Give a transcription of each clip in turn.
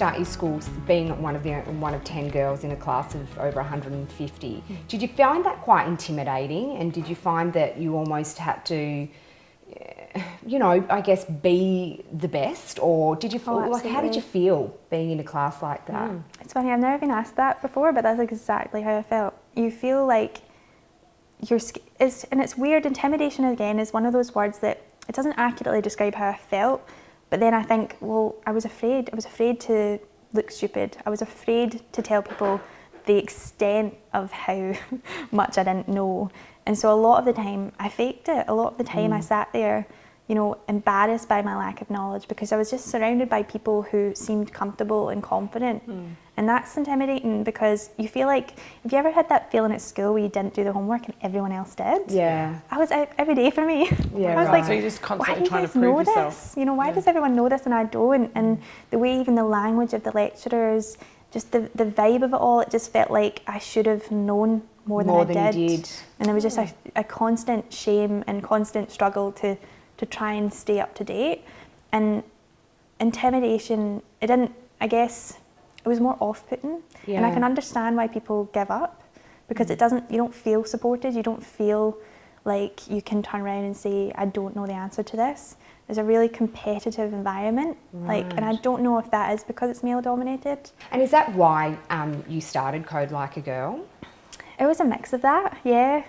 start your schools being one of 10 girls in a class of over 150. Did you find that quite intimidating, and did you find that you almost had to, you know, I guess, be the best, or did you feel like, how did you feel being in a class like that? It's funny, I've never been asked that before, but that's exactly how I felt. You feel like and it's weird. Intimidation again is one of those words that it doesn't accurately describe how I felt, but then I think, well, I was afraid to look stupid. I was afraid to tell people the extent of how much I didn't know. And so a lot of the time I faked it. A lot of the time I sat there, you know, embarrassed by my lack of knowledge, because I was just surrounded by people who seemed comfortable and confident. And that's intimidating, because you feel like, have you ever had that feeling at school where you didn't do the homework and everyone else did? Yeah. I was out every day for me. Yeah, I was like, so you're just constantly why trying do to you guys prove know yourself. this? You know, why does everyone know this and I don't? And the way even the language of the lecturers, just the vibe of it all, it just felt like I should have known more than I did. You did. And there was just a constant shame and constant struggle to try and stay up to date. And intimidation, I guess it was more off-putting. Yeah. And I can understand why people give up, because you don't feel supported, you don't feel like you can turn around and say, I don't know the answer to this. There's a really competitive environment, and I don't know if that is because it's male dominated. And is that why you started Code Like a Girl? It was a mix of that, yeah.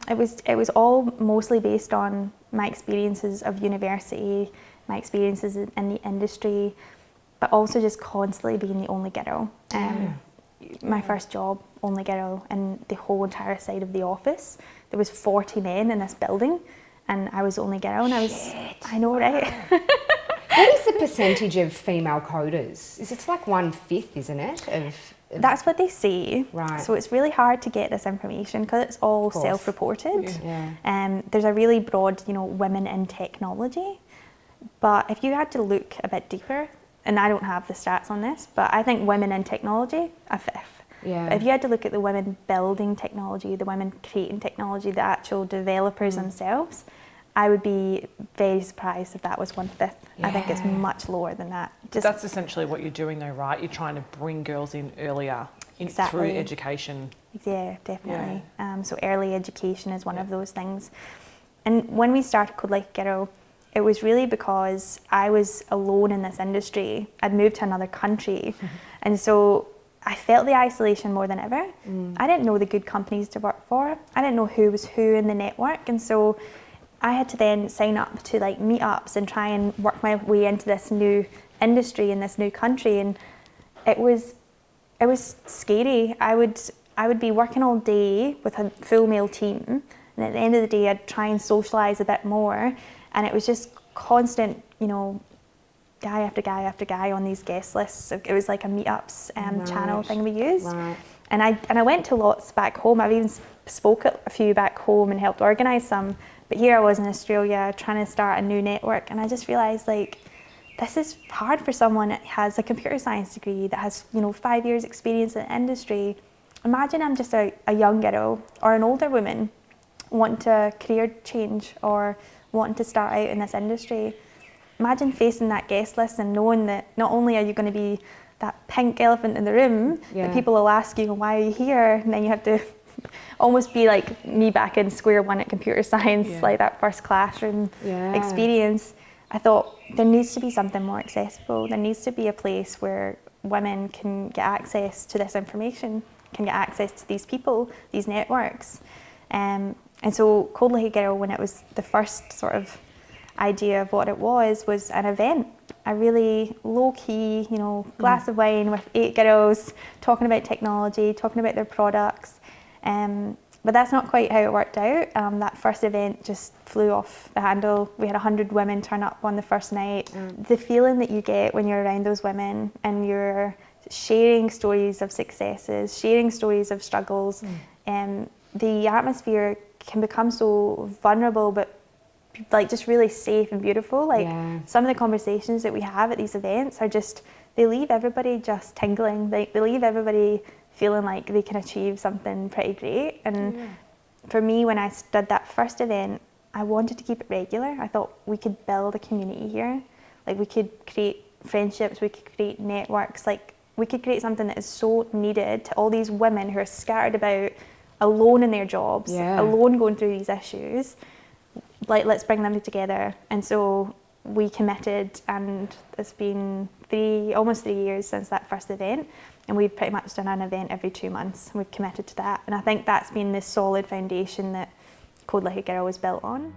It was all mostly based on my experiences of university, my experiences in the industry, but also just constantly being the only girl. My first job, only girl in the whole entire side of the office. There was 40 men in this building, and I was the only girl, and I know, right? What is the percentage of female coders? It's like 1/5, isn't it? That's what they say. Right. So it's really hard to get this information because it's all self-reported. Yeah. There's a really broad, you know, women in technology. But if you had to look a bit deeper, and I don't have the stats on this, but I think women in technology, 1/5. Yeah. But if you had to look at the women building technology, the women creating technology, the actual developers themselves, I would be very surprised if that was 1/5. I think it's much lower than that. But that's essentially what you're doing though, right? You're trying to bring girls in earlier through education. Yeah, definitely. So early education is one of those things. And when we started Code Like a Girl, it was really because I was alone in this industry. I'd moved to another country. And so I felt the isolation more than ever. I didn't know the good companies to work for. I didn't know who was who in the network. And so I had to then sign up to like meetups and try and work my way into this new industry in this new country. And it was scary. I would be working all day with a full male team, and at the end of the day I'd try and socialise a bit more, and it was just constant, you know, guy after guy after guy on these guest lists. It was like a meetups channel thing we used. And I went to lots back home. I've even spoke at a few back home and helped organise some. But here I was in Australia trying to start a new network, and I just realised, like, this is hard for someone that has a computer science degree, that has, you know, 5 years experience in the industry. Imagine I'm just a young girl or an older woman wanting to career change or wanting to start out in this industry. Imagine facing that guest list and knowing that not only are you going to be that pink elephant in the room, that people will ask you, why are you here? And then you have to almost be like me back in square one at computer science, like that first classroom experience. I thought there needs to be something more accessible. There needs to be a place where women can get access to this information, can get access to these people, these networks. And so Code Like a Girl, when it was the first sort of idea of what it was an event, a really low-key, you know, glass of wine with 8 girls talking about technology, talking about their products. But that's not quite how it worked out. That first event just flew off the handle. We had 100 women turn up on the first night. The feeling that you get when you're around those women and you're sharing stories of successes, sharing stories of struggles, the atmosphere can become so vulnerable, but like just really safe and beautiful. Like some of the conversations that we have at these events are just, they leave everybody just tingling. They leave everybody feeling like they can achieve something pretty great. And for me, when I did that first event, I wanted to keep it regular. I thought we could build a community here. Like we could create friendships, we could create networks, like we could create something that is so needed to all these women who are scattered about, alone in their jobs, alone going through these issues. Like, let's bring them together. And so we committed, and it's been almost 3 years since that first event, and we've pretty much done an event every 2 months. We've committed to that, and I think that's been the solid foundation that Code Like a Girl was built on.